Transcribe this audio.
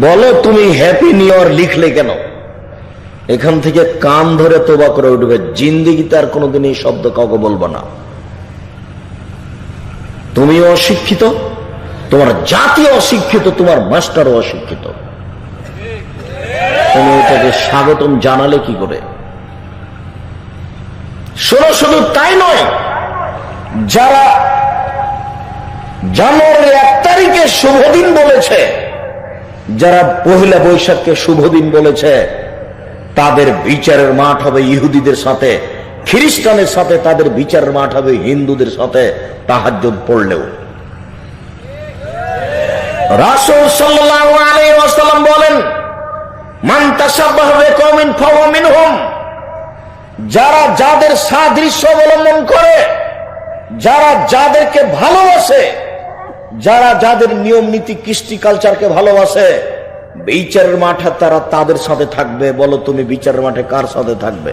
বলো তুমি happy new year লিখলে কেন? এখান থেকে কান ধরে তোবা করে উঠবে, জিন্দিগিতে আর কোনোদিন এই শব্দ কাউকে বলবো না। তুমিও অশিক্ষিত, তোমার জাতি অশিক্ষিত, তোমার মাস্টারও অশিক্ষিত। তুমি এটাকে স্বাগতম জানালে কি করে? শোনো, শুধু তাই নয়, যারা জানুয়ারির 1 তারিখে শুভদিন বলেছে, যারা পহেলা বৈশাখকে শুভদিন বলেছে, তাদের বিচারের মাঠ হবে ইহুদিদের সাথে, খ্রিস্টানের সাথে তাদের বিচারের মাঠ হবে হিন্দুদের সাথে তাহাজ্জুদ পড়লেও। রাসূল সাল্লাল্লাহু আলাইহি ওয়াসাল্লাম বলেন, মান তাশাব্বাহা বিকওমিন ফাহুয়া মিনহুম। যারা যাদের সাদৃশ্য অবলম্বন করে, যারা যাদেরকে ভালোবাসে, যারা যাদের নিয়ম নীতি কৃষ্টি কালচারকে ভালোবাসে, বিচারের মাঠে তারা তাদের সাথে থাকবে। বলো তুমি বিচারের মাঠে কার সাথে থাকবে?